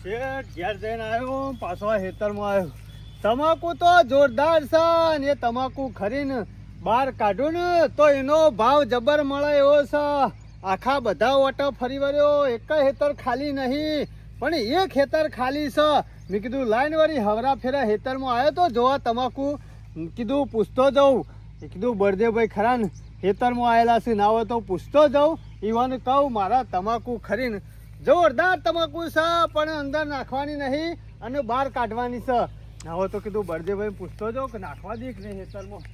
શેઠ ઘેર જઈને આવ્યો, પાછો આ ખેતરમાં આવ્યો. તમાકુ તો જોરદાર છે ને એ તમાકુ ખરીને બહાર કાઢું ને તો એનો ભાવ જબર મળે એવો છે. આખા બધા ઓટો ફરી વળ્યો, એક ખેતર ખાલી નહીં, પણ એક ખેતર ખાલી છે. મેં કીધું લાઈન વાળી હવરા ફેરા ખેતરમાં આવ્યો તો જોવા તમાકુ, કીધું પૂછતો જાઉં. કીધું બળદેવભાઈ ખરા ને ખેતરમાં આવેલા છે, ના હોય તો પૂછતો જાઉં. ઈવાને કહું મારા તમાકુ ખરીને જોરદાર તમાકુ છે, પણ અંદર નાખવાની નહીં અને બહાર કાઢવાની છે. ના હોય તો કીધું બળદેવભાઈ પૂછતો જાઉં કે નાખવા દે કે નહીં ખેતરમાં.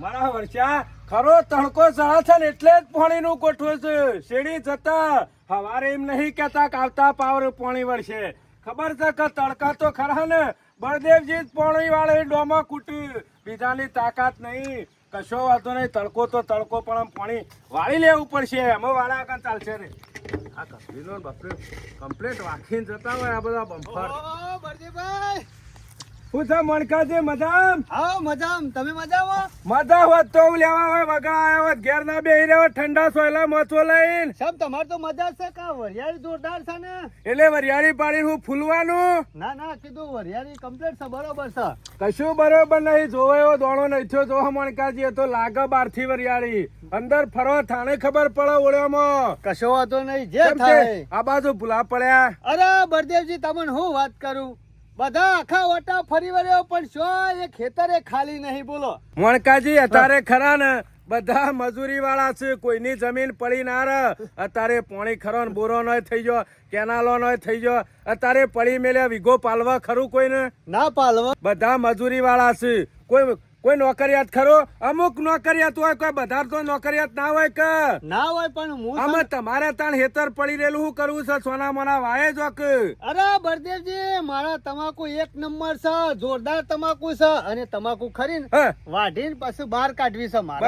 મારા વર્ષા ખરો તડકો ચડા છે ને એટલે જ પાણી નું ગોઠવે છે. શેડી જતા હવારે એમ નહીં કેતા કે આવતા પાવર પાણી વળશે. ખબર છે કે તડકા તો ખરા ને બળદેવજી જ પાણી વાળે ડોમાં કૂટ્યું, બીજાની તાકાત નહીં. કશો વાંધો નહીં, તડકો તો તડકો પણ પાણી વાળી લેવું પડશે. અમે વાળા આગળ ચાલશે ને. આ કપડીનો બપડે કમ્પ્લેટ વાખીને જતા હોય આ બધા બમ્ફર. ઓ બળદેવભાઈ, શું છે મણકાજી, મજામ? હા મજામ. તમે મજામાં? મજા હોત તો લેવા હોય વગા આવ્યા હોત, ઘેર ના બેહી રહ્યો ઠંડા સોયલા મચો લઈને. સાહેબ તમારે તો મજા છે, કા વરિયાળી જોરદાર છે ને? એટલે વરિયાળી પાડી હું ફૂલવાનું ના ના, કીધું વરિયાળી કમ્પ્લીટ છે, બરોબર છે. કશું બરોબર નહીં. જોવો એવો દોણો નહીં થયો. જો મણકાજી એ તો લાગે બારથી વરિયાળી, અંદર ફરો થાણે ખબર પડે ઓળ્યામાં. કશો વાંધો નહીં, જે કેમ છે? થાય. આ બાજુ ભૂલા પડ્યા. અરે બળદેવજી, તમને હું વાત કરું, બધા આખા વટા ફરી વળ્યો પણ શું એ ખેતરે ખાલી નહીં. બોલો મણકાજી અત્યારે ખરા ને બધા મજૂરી વાળા છે, કોઈની જમીન પડી ના રહે. અત્યારે પોણી ખરો ને બોરો નો થઈ ગયો, કેનાલો નો થઈ ગયો. અત્યારે પડી મેલ્યા વીઘો પાલવા ખરું કોઈને ના પાલવા. બધા મજૂરી વાળા છે. કોઈ નોકરિયાત ખરો? અમુક નોકરિયાત હોય, કોઈ બધા તો નોકરિયાત ના હોય કે ના હોય. પણ હું આમાં તમારે તાણ હેતર પડી રહેલું શું કરવું છે? સોના મોના વાય જો કે. અરે બળદેવજી, મારા તમાકુ એક નંબર છે, જોરદાર તમાકુ છે. અને તમાકુ ખરીને વાઢીને પછી બહાર કાઢવી છે મારે.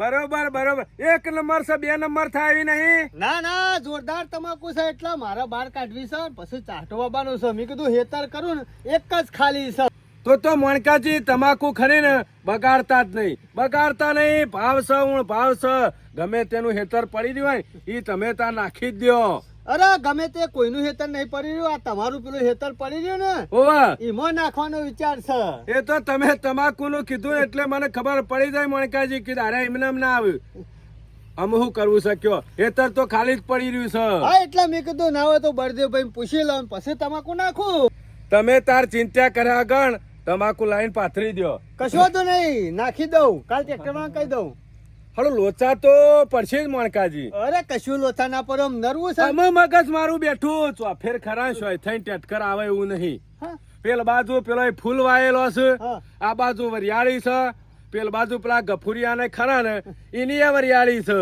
બરોબર બરોબર. એક નંબર છે, બે નંબર થાય એવી નહીં. ના ના, જોરદાર તમાકુ છે એટલે મારા બહાર કાઢવી છે, પછી ચાટવાનું છે. મેં કીધું હેતર કરું ને એક જ ખાલી છે. તો મણકાજી તમાકુ ખરીને બગાડતા જ નહીં, બગાડતા નહીં. ભાવ છે હું ભાવ છે, ગમે તેનું હેતર પડી રહ્યું હોય એ તમે ત્યાં નાખી જ દો. અરે ગમે તે કોઈનું હેતર નહીં પડી રહ્યું, આ તમારું પેલું હેતર પડી રહ્યું ને ઓવા એમાં નાખવાનો વિચાર છે. એ તો તમે તમાકુ નું કીધું એટલે મને ખબર પડી જાય મણકાજી કે અરે એમને એમ ના આવ્યું. અમે શું કરવું શક્યો? હેતર તો ખાલી જ પડી રહ્યું છે. હા એટલે મેં કીધું ના હોય તો બળદેવભાઈ પૂછી લઉં પછી તમાકુ નાખું. તમે તાર ચિંતા કર્યા ગણ તમાકુ લાઈન પાથરી દો. કશું વાંધો નહીં, નાખી દઉં. કાલ ટ્રેક્ટરમાં કહી દઉં. હલો લોચા તો પડશે જ મણકાજી. અરે કશું લોચા ના પડો, નરવું છે. અમે મગજ મારું બેઠું ચોફેર ખરા હોય થઈને ટેટકર આવે એવું નહીં. પેલ બાજુ પેલો ફૂલ વાયેલો છે, આ બાજુ વરિયાળી છે, પેલ બાજુ પેલા ગફુરિયા ને ખરા ને એની એ વરિયાળી છે.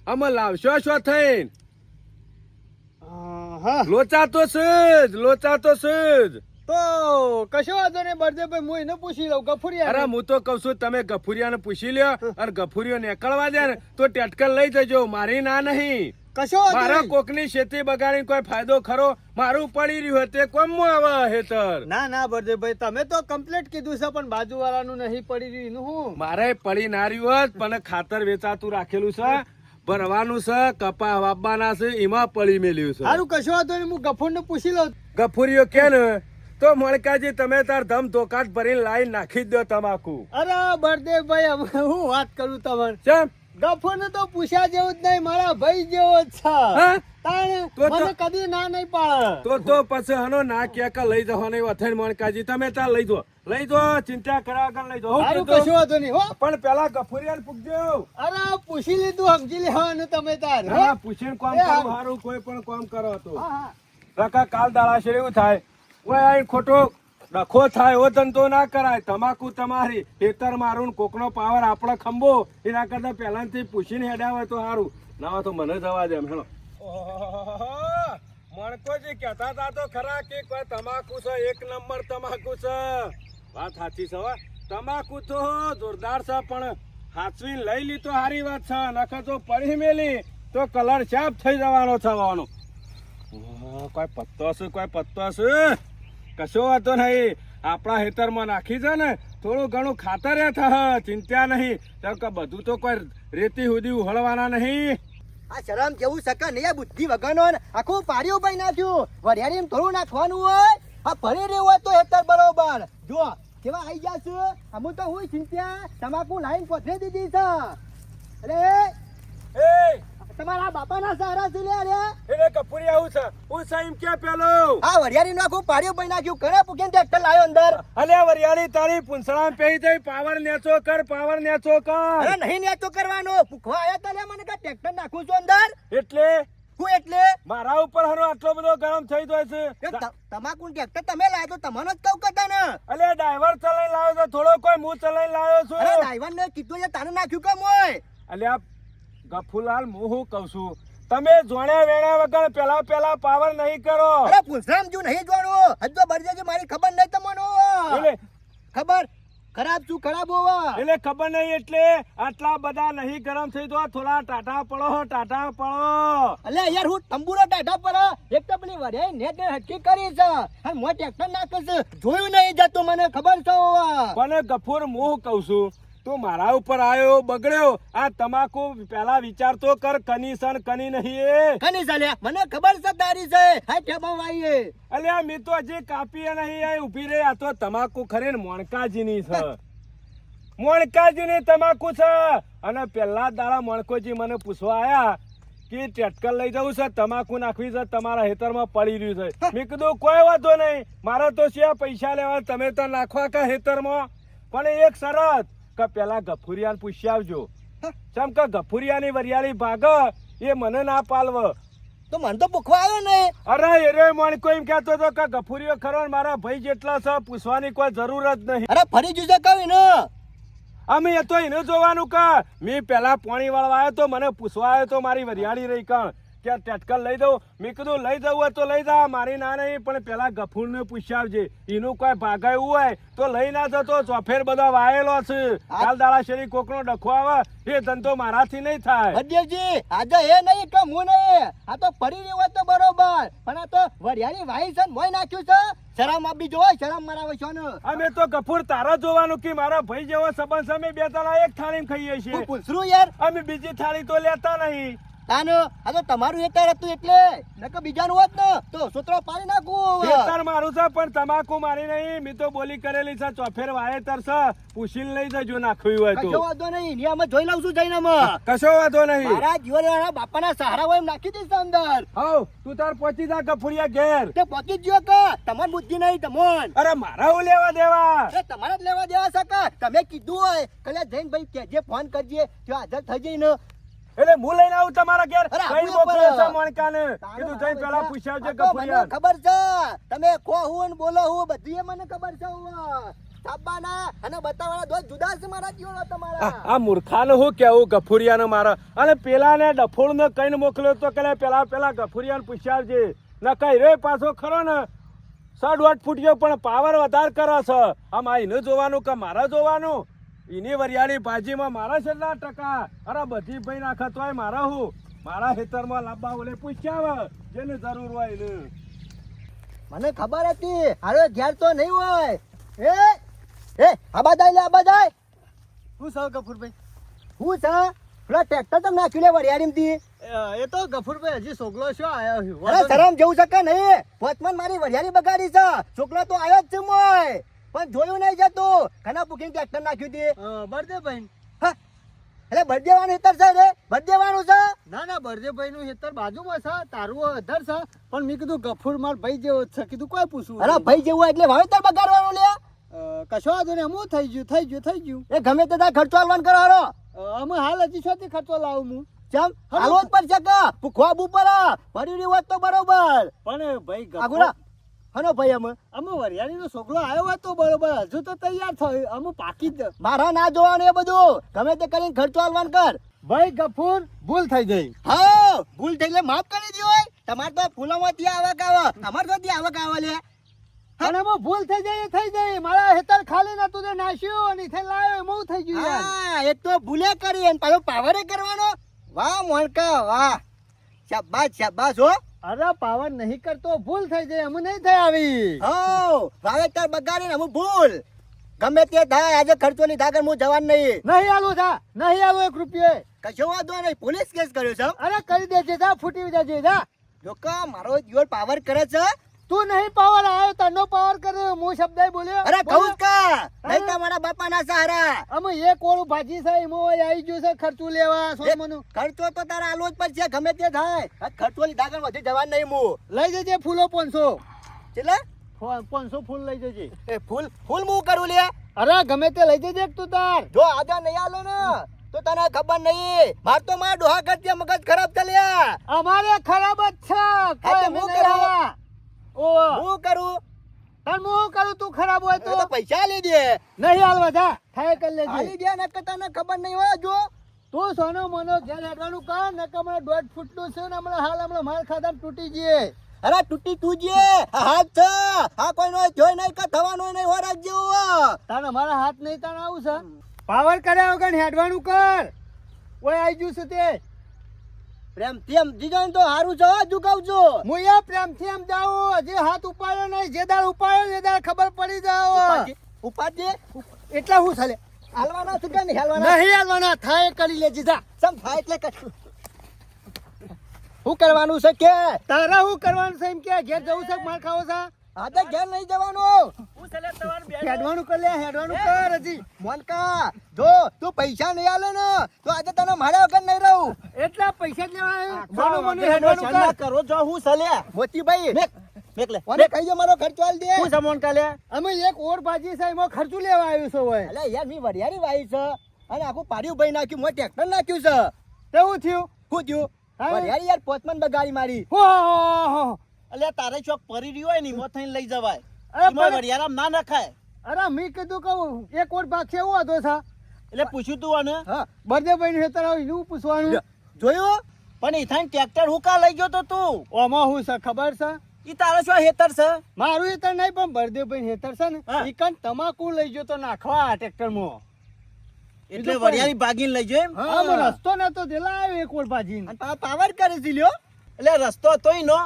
અમે લાવશો શું થઈને? લોચા તો છે જ, લોચા તો છે જ. તો કશો વાંધો નહીં બળદેવભાઈ, હું એને પૂછી લઉં. ગફુરિયા અરે હું તો કઉ છું તમે ગફુરિયા ને પૂછી લ્યો, અને ગફુરિયો નીકળવા દે ને તો ટેટકર લઈ જજો, મારી ના નહીં. કશો વાંધો મારા નહીં. કોકની ખેતી બગાડીને કોઈ ફાયદો ખરો? મારું પડી રહ્યું હતું તે કોમ આવે હેતર. ના ના બળદેવભાઈ, તમે તો કમ્પ્લીટ કીધું છે, પણ બાજુ વાળાનું નહીં પડી રહ્યું એનું હું. મારે પડી ના રહ્યું હોત, પણ ખાતર વેચાતું રાખેલું છે, ભરવાનું છે, કપા વાપવાના છે, એમાં પડી મેલ્યું છે. સારું કશો વાંધો નહીં, હું ગફુરને પૂછી લઉં. ગફુરિયો કે ને તો મણકાજી તમે તાર ધમ ધોકાટ ભરીને લાઈન નાખી જ દો તમાકુ. અરે બળદેવભાઈ, હવે હું વાત કરું તમને. ચમ ગફુરને તો પૂછ્યા જેવું જ નહીં, મારા ભાઈ જેવો જ છે. મને કદી ના નહીં પાડે. તો પછી હનો ના કે લઈ જવા નહીં અથાણ મણકાજી તમે તાર લઈ જો, લઈ જો, ચિંતા કર્યા વગર લઈ જો. સારું કશો વાંધો નહીં હો. પણ પેલા ગફુરિયાને પૂછજો. અરે પૂછી લીધું, સમજી લેવાનું તમે તાર. હા પૂછીને કામ કરો, સારું કોઈ પણ કામ કરો તો કાકા કાલ દાડા છે એવું થાય ઓય આ ખોટો ડખો થાય એવો ધંધો ના કરાય. તમાકુ તમારી, ખેતર મારું, કોકનો પાવર આપણો ખંભો. એના કરતા પહેલાથી પૂછીને હેડ્યા હોય તો સારું. ના હોય તો મને જવા દે એમ. હેલો મણકોજી કહેતા હતા તો ખરા કે કોઈ તમાકુ છે, એક નંબર તમાકુ છે. વાત સાચી છે. તમાકુ તો જોરદાર છે, પણ હાચવીને લઈ લી તો સારી વાત છે. નકર તો પડી મેલી તો કલર ચાપ થઈ જવાનો થવાનો. કોઈ પત્તો છે, કોઈ પત્તો છે, કશો વાતો નહીં. આપણા ખેતરમાં નાખી છે ને થોડું ઘણું ખાતર થાય, ચિંતા નહીં. કે બધું તો કોઈ રેતી સુધી ઉહળવાના નહીં. આ શરમ જેવું સકા નહીં, આ બુદ્ધિ વગરનો ને આખું પાડ્યું ભાઈ નાખ્યું. વરિયાળી એમ થોડું નાખવાનું હોય, આ ભરી રહ્યું હોય તો હેતર બરોબર. જો કેવા આઈ ગયા છે, અમુ તો હું ચિંત્યા તમાકુ લાઈન પથરી દીધી છે. અરે એ તમારા બાપાના સહારા છે લે. અરે એટલે કપૂરી આવું છે હું સાઈમ કે પેલો આ વરિયાળી નું આખું પાડ્યું ભાઈ નાખ્યું. કરે પૂછીને ટ્રેક્ટર લાવ્યો અંદર. અલ્યા વરિયાળી તારી પૂંછડા પેઈ જઈ પાવર નેચો કર પાવર નેચો કર. અરે નહીં નેચો કરવાનો, પૂખવા આયા તા લે મને કે ટ્રેક્ટર નાખું છું અંદર. એટલે હું એટલે મારા ઉપર હરો આટલો બધો ગરમ થઈ જાય છે. તમાકુ ટ્રેક્ટર તમે લાવ્યો તો તમને જ કહું કરતા ને. અલ્યા ડ્રાઈવર ચલાઈ લાવ્યો તો થોડો કોઈ હું ચલાઈ લાવ્યો છું. અરે ડ્રાઈવર ને કીધું છે તાને નાખ્યું કેમ હોય. અલ્યા ગફુલાલ હું શું કહું છું, તમે જોણ્યા વેણ્યા વગર પેલા પાવર નહીં કરો. અરે પૂછરામ જો નહીં જોવાનું, હજુ બરજે મારી ખબર નહીં તમને. એટલે ખબર ખરાબ શું ખરાબ હોવા. એટલે ખબર નહીં એટલે આટલા બધા નહીં ગરમ થઈ તો થોડા ટાટા પડો. અલે યાર હું તંબુરો ટાઢા પર એક તો પેલી વરે નેટ હટકી કરી છે અને મો ટ્રેક્ટર નાખે છે, જોયું નહીં જતું મને ખબર છે હોવા. પણ ગફુર હું કહું છું તું મારા ઉપર આવ્યો બગડ્યો. આ તમાકુ પેલા વિચાર તો કર કનીસન કની નહીં એ કની ચાલે મને ખબર છે તારી છે. હા ઠેબા વાઈએ અલ્યા મેં તો હજી કાપી નહીં આ ઉભી રહી. આ તો તમાકુ ખરી ને મોણકાજીની છે, મોણકાજીની તમાકુ છે. અને પેલા દાડા મોણકોજી મને પૂછવા આયા કે ટ્રેક્ટર લઈ જવું છે, તમાકુ નાખવી છે, તમારા હેતરમાં પડી રહ્યું છે. મેં કીધું કોઈ વાંધો નહીં, મારા તો છે પૈસા લેવા, તમે તો નાખવા કા હેતરમાં. પણ એક શરત કે પેલા ગફુરિયાને પૂછી આવજો. ચમ કે ગફુરિયાની વરિયાળી ભાગ એ મને ના પાલવ. તો મને તો પૂછવા આવ્યો નહીં. અરે એરે મને કોઈ એમ કહેતો હતો કે ગફુરિયો ખરો ને મારા ભાઈ જેટલા છે, પૂછવાની કોઈ જરૂર જ નહીં. અરે ફરી જુજે કહ્યું ને અમે એ તો એને જોવાનું કે મેં પેલા પાણી વાળવા આવ્યો તો મને પૂછવા આવ્યો તો મારી વરિયાળી રહી કણ કે ટેટકલ લઈ દઉં. મેં કીધું લઈ જવું હોય તો લઈ જા, મારી ના નહીં, પણ પેલા ગફુરને પૂછી આવજે. એનું કોઈ ભાગા એવું હોય તો લઈ ના જતો, ચોફેર બધા વાયેલો છે. કાલ દાડા શેરી કોકનો ડખો આવે એ ધંધો મારાથી નહીં થાય. હરદેવજી આજે એ નહીં કે હું નહીં, આ તો ફરી રહ્યું હોય તો બરોબર, પણ આ તો વરિયાળી વાઈ છે મોય નાખ્યું છે. શરમ આપી જો, શરમ મરાવે છો ને. અમે તો ગફુર તારા જોવાનું કે મારા ભાઈ જેવો સંબંધ છે. અમે બે તાળા એક થાળી ખાઈએ છીએ, પૂછરું યાર. અમે બીજી થાળી તો લેતા નહીં. તાનો આ તો તમારું હેતર હતું એટલે, નકર બીજાનું હોત ને તો સૂત્રો પાડી નાખું. ખેતર મારું છે પણ તમાકુ મારી નહીં. મેં તો બોલી કરેલી છે, ચોફેર વાયેતર છે, પૂછીને લઈ જજો નાખવી હોય કશો તો. વાંધો નહીં, નિયામાં જોઈ લઉં છું જઈને અમે. કશો વાંધો નહીં. મારા જીવન બાપાના સહારા હોય એમ નાખી દઈશ અંદર. હાઉ તું તાર પહોંચી જા ગફુરિયા ઘેર. તે પહોંચી જ ગયો કે તમારી બુદ્ધિ નહીં તમોન. અરે મારા હું લેવા દેવા. એ તમારે જ લેવા દેવા સકા. તમે કીધું હોય કલે જઈને ભાઈ કેજે, ફોન કરજે, જો હાજર થઈ જઈને. એટલે હું લઈને આવું તમારા ઘેર. અરે કઈ આવું મોકલ્યો ઉપર. છે મોણકાને? કીધું જઈને પેલા પૂછી આવજે આ તો મને ગફુરિયા. ખબર છે તમે કો હું ને બોલો હું બધી મને ખબર છે. સાબાના અને બતાવવાના દો જુદા છે મારા જીવનો તમારા. આ મૂર્ખાને હું કેવું ગફુરિયાને મારા. અને પેલાને ડફોળને કઈને મોકલ્યો તો કે પેલા ગફુરિયાને પૂછી આવજે. ન કઈ રે પાછો ખરો ને 7-8 ફૂટ ગયો પણ પાવર વધારે કરે છે. આમ આ એને જોવાનું કે મારા જોવાનું. એની વરિયાળી ભાજીમાં મારા છેલ્લા ટકા. અરે બધી ભાઈ નાખત હોય મારા હું મારા ખેતરમાં લાંબા ઓલે પૂછ્યા જેને જરૂર હોય એને. મને ખબર હતી હારો ઘેર તો નહીં હોય. એ આબાદાઈ લે આબાદાઈ. શું છે ગફુરભાઈ? હું છે પેલા ટ્રેક્ટર તમે નાખ્યું લે વરિયાળીમાંથી. એ તો ગફુરભાઈ હજી છોકરો શું આવ્યો? અરે શરમ જેવું છે કે નહીં? વચમાં મારી વરિયાળી બગાડી છે. છોકરો તો આવ્યો જ છે મોય, પણ જોયું નહીં જતું. ઘણા બુકિંગ ટ્રેક્ટર નાખ્યું હતી. બળદેવભાઈ. હા એટલે બળદેવાનું હેતર છે રે, બળદેવાનું છે. ના ના, બળદેવભાઈ નું ખેતર બાજુમાં છે, તારું અધર છે. પણ મેં કીધું ગફુર માર ભાઈ જેવો જ છે, કીધું કોઈ પૂછવું. અરે ભાઈ જેવું હોય એટલે વાવેતર બગાડવાનું લે. કશો વાંધો નહીં, હું થઈ ગયું. એ ગમે તે તાર ખર્ચો હાલવાન કરો હારો. અમે હાલ હજી શોથી ખર્ચો લાવું હું. ચમ હાલવો જ પડશે કે ભૂખવા ઉપર ફરી રહ્યું હોત તો બરોબર. પણ ભાઈ આગુરા હનો ભાઈ અમે વરિયાળી નો છોકરો આવ્યો હોય તો બરોબર, હજુ તો તૈયાર થયો. અમે પાકી જ મારા ના જોવાનું એ બધું. ગમે તે કરીને ખર્ચો હાલવાન કર. ભાઈ ગફુર ભૂલ થઈ ગઈ. હા ભૂલ થઈ એટલે માફ કરી દો. તમારે તો ફૂલોમાંથી આવક આવે, અમારે તો ત્યાં આવક આવે લે. પણ એમાં ભૂલ થઈ જાય. મારા હેતર ખાલી નતું તે નાખ્યું અને ઇથે લાવ્યો એમ થઈ ગયું યાર. હા એ તો ભૂલે કરી અને પાછો પાવરે કરવાનો. વાહ મોણકા વાહ, શાબાશ હો. અરે પાવર નહીં કરતો, ભૂલ થઈ જાય. અમે નહીં થઈ આવી. હો વાવેતર બગાડીને અમુક ભૂલ. ગમે તે થાય આજે ખર્ચો લીધા કર હું જવાન નહીં. નહીં આલું જા, નહીં આલું 1 રૂપિયો. કશો વાંધો નહીં, પોલીસ કેસ કર્યો છે. અરે કરી દેજે જા, ફૂટી જજે જા. જો કે મારો જીવન પાવર કરે છે. તું નહીં પાવર આવ્યો, તનો પાવર કર્યો. હું શબ્દ બોલ્યો. અરે કહું જ કા નહીં તો મારા બાપા ના સહારા. અમે એક ઓળું ભાજી છે એમાં આવી ગયું છે ખર્ચું લેવા સોનમનું. ખર્ચો તો તારા આલો જ પડશે ગમે તે થાય. આ ખર્ચો લીધા કર વધુ જવાન નહીં હું. લઈ જજે ફૂલો 500. કેટલા? 500 ફૂલ લઈ જજે. એ ફૂલ હું કરું લે. અરે ગમે તે લઈ જજે તું તાર. જો આજે નહીં આલો ને તો તને ખબર નહીં. માર તો મારા ડોહા કરતી મગજ ખરાબ ચાલ્યા. અમારે ખરાબ જ છે. કોઈ હું નહીં કરું? આવા. ઓ હું કરું? તન હું કરું તું ખરાબ હોય તો તો પૈસા લઈ દે. નહીં હાલવા જા, થાય કરી લેજે. આલી દે ને કે તને ખબર નહીં હોય. જો તું સોનો મનો ઘેર હેડવાનું કર ને કે હમણાં 1.5 ફૂટનું છે ને હમણાં માર ખાધા તૂટી જઈએ. અરે તૂટી તું જે આ હાથ છે આ કોઈ નો જોઈ નહીં કે થવાનો નહીં હોરા જેવો. તારે મારા હાથ નહીં તારે આવું છે. પાવર કર્યા વગર હેડવાનું કર. ઓય આવી ગયું છે તે. પ્રેમથી એમ જીજો ને તો હારું છે. હજુ કહું છું હું એ પ્રેમથી એમ જાઉં. હજી હાથ ઉપાડ્યો નહીં. જે દાળ ઉપાડ્યો એ દાળ ખબર પડી જાવ. ઉપાડજે. એટલા હું ચાલે હાલવાના છે કે નહીં હાલવાના? નહીં હાલવાના, થાય કરી લેજે જા. સમ થાય એટલે કશું શું કરવાનું છે કે તારા શું કરવાનું છે એમ કે ઘેર જવું છે કે માર ખાવો છે? આજે ઘેર નહીં જવાનું. હેડવાનું કર લે, હેડવાનું કર હજી. મોનકા જો તું પૈસા નહીં આલે ને તો આજે તને મારા વગર નહીં રહું. એટલા પૈસા જ લેવા મોનું હેડવાનું કર. કરો જો હું સલ્યા મોતીભાઈ મેક લે ઓને કહી દે મારો ખર્ચો આલ દે. હું સમોન કાલે અમે એક ઓર ભાજી છે એમાં ખર્ચું લેવા આવ્યું છે હોય. અલે યાર મી વરિયારી વાઈ છે અને આખું પાડ્યું ભાઈ નાખ્યું મોં ટ્રેક્ટર નાખ્યું છે. તેવું થયું. શું થયું? હા? વરિયારી યાર પોચમન બગાડી મારી. હો. અલે તારે ચોક પરી રહ્યો હોય ને મો થઈને લઈ જવાય. અરે પણ- વરિયારામ ના નખાય. અરે મેં કીધું કહું એક ઓર ભાગ છે એવો હતો છે. એટલે પૂછ્યું તું આને હા બર્થડે ભાઈ હેતર આવું એનું પૂછવાનું. જોયું પણ ઈથાન ટ્રેક્ટર હું કા લઈ ગયો તો તું? ઓમાં હું છે ખબર છે? ઈ તારો શું હેતર છે? મારું હેતર નહીં પણ બર્થડે ભાઈ હેતર છે ને હા. ઈ કન તમાકુ લઈ ગયો તો નાખવા ટ્રેક્ટર માં. એટલે વરિયારી ભાગીને લઈ જો એમ? હા મને રસ્તો નતો દેલા આવ્યો એક ઓર ભાજી. અને પાવર કરે છે લ્યો. એટલે રસ્તો તોય નો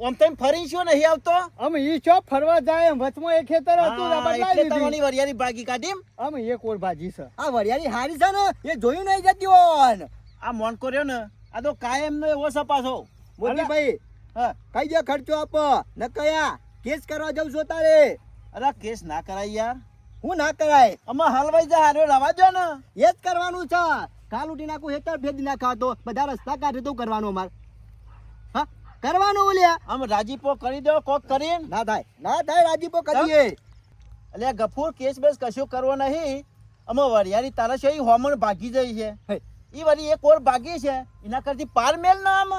ઓમ તેમ ફરી શું નહીં આવતો? અમે ઈ ચોપ ફરવા જાય એમ વચમાં એક ખેતર હતું હા, બદલાઈ એટલે દીધી. તમારી વરિયારી ભાગી કાઢી એમ? અમે એક ઓર ભાજી છે. આ વરિયારી હારી છે ને એ જોયું નહીં જતી હોન. આ મોનકો રહ્યો ને આ તો કાયમ નો એવો સપાસો. મોતીભાઈ હા કઈ દે ખર્ચો આપો ન કયા કેસ કરવા જવું છો તારે? અરે કેસ ના કરાય યાર. હું ના કરાય? આમાં હલવાઈ જા હારો રવા જો ને એ જ કરવાનું છે. કાલ ઉઠી નાખું હેતર ભેદી નાખા તો બધા રસ્તા કાઢે તો કરવાનું અમાર. હા કરવાનું ઓલ્યા આમ રાજીપો કરી દો કોક કરીને. ના થાય રાજીપો કરીએ. એટલે ગફૂર કેસ બેસ કશું કરવો નહીં. અમે વરિયારી તારા છે ઈ હોમણ ભાગી જઈ છે. ઈ વરી એક ઓર ભાગી છે એના કરતી પાર મેલ ના આમ.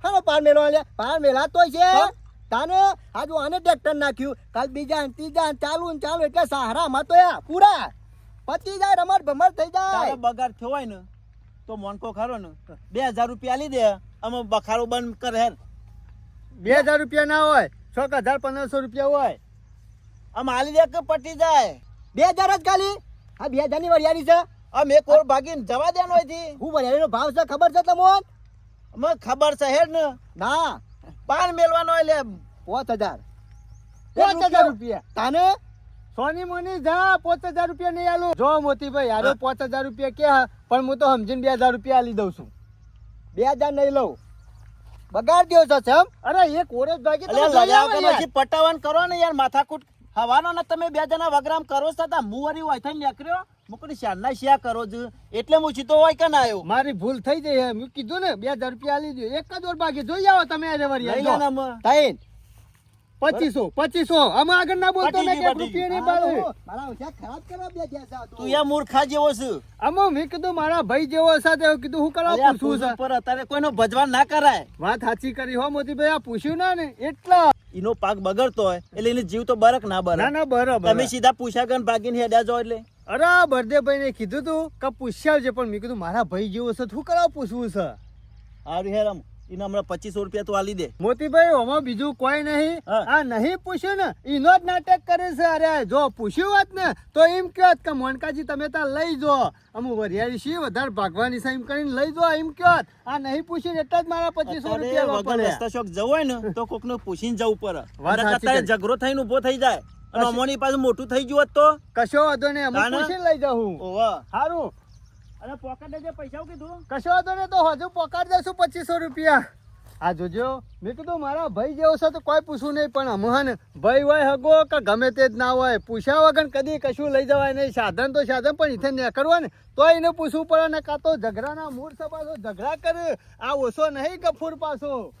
હા પાર મેલો પાર મેલા તો છે તાને આજુ આને ટ્રેક્ટર નાખ્યું કાલ બીજા ને ત્રીજા ને ચાલુ એટલે સહારામાં તો યા પૂરા પતી જાય રમત ભમર થઈ જાય. બગાડ થયો હોય ને તો મોનકો ખરો ને 2000 રૂપિયા આલી દે અમે બખારો બંધ કરે. 2000 રૂપિયા ના હોય, 1500 રૂપિયા હોય. આમ આલી દે કે પટી જાય. 2000 જ ખાલી આ 2000 ની વરિયાળી છે. આમ એક ઓર ભાગીને જવા દેનો હતી. હું વરિયાળીનો ભાવ છે ખબર છે તમને? અમે ખબર છે હેડ ને. ના પાન મેલવાનો એટલે 5000. 5000 રૂપિયા તાને સોની મોની જા 5000 રૂપિયા નહીં આલું. જો મોતીભાઈ યાર 5000 રૂપિયા કે પણ હું તો સમજીને 2000 રૂપિયા આલી દઉં છું. 2000 નહીં લઉં. બગાડ દ્યો છો સમ. અરે એક ઓર જ ભાગી એટલે લગાવ કે પછી પટાવન કરો ને યાર માથાકૂટ હવાનો ને તમે બે જણા વગરામ કરો છો તા મુવરી હોય થઈને નીકળ્યો મુકડી શાનના શિયા કરો છો એટલે હું સીધો હોય કે ના આવ્યો. મારી ભૂલ થઈ જઈ મેં કીધું ને 2000 રૂપિયા આલી દો. એક જ ઓર બાકી જોઈ આવો તમે આજે વરિયા. 2500 અમે આગળ ના બોલતો ને એક રૂપિયા ની બાળું. મારા ઓછા ખરાબ કરવા બે ગયા તું યા મૂર્ખા જેવો છે. અમે મેં કીધું મારા ભાઈ જેવો સાથે કીધું હું કરવા પૂછું છે. પર અત્યારે કોઈનો ભજવાન ના કરાય. વાત સાચી કરી હો મોતીભાઈ. આ પૂછ્યું ના ને એટલા એનો પાક બગડતો હોય એટલે એને જીવ તો બરક ના બરક. ના બરાબર. તમે સીધા પૂછાગન ભાગીને હેડ્યા જો એટલે. અરે બર્થડે ભાઈ ને કીધું તું કે પૂછ્યા છે પણ મેં કીધું મારા ભાઈ જેવો છે શું કરવા પૂછવું છે. હારું હેરમ એને હમણાં 2500 રૂપિયા તો આલી દે. મોતીભાઈ આમાં બીજું કોઈ નહીં. આ નહીં પૂછ્યું ને એનો જ નાટક કરે છે. અરે જો પૂછ્યું હોત ને તો એમ કહો કે મોનકાજી તમે ત્યાં લઈ જો અમુક વરિયાળી શી વધારે ભાગવાની છે એમ કરીને લઈ જો એમ કહો. આ નહીં પૂછ્યું એટલે જ મારા 2500 રૂપિયા વગર રસ્તા શોક જવું હોય ને તો કોકને પૂછીને જવું પડે. અત્યારે ઝઘડો થઈને ઉભો થઈ જાય. અને અમોની પાછું મોટું થઈ ગયું હોત તો કશો વાંધો નહીં, અમે તાને? પૂછીને લઈ જાઉં. ઓવા સારું, અને પોકેટ જે પૈસા કીધું કશો વાંધો નહીં, તો હજુ પકડ દઈશું 2500 રૂપિયા. આ જોજો, મેં કીધું મારા ભાઈ જેવો છે તો કોઈ પૂછવું નહીં, પણ અમોહન ભાઈ હોય હગો કે ગમે તે જ ના હોય, પૂછ્યા વગર કદી કશું લઈ જવાય નહીં. સાધન તો સાધન, પણ ઇથે નીકળવા ને તો એને પૂછવું પડે ને, કાં તો ઝઘડાના મૂળ સપાસો ઝઘડા કરે. આ ઓછો નહીં ગફૂર પાછો.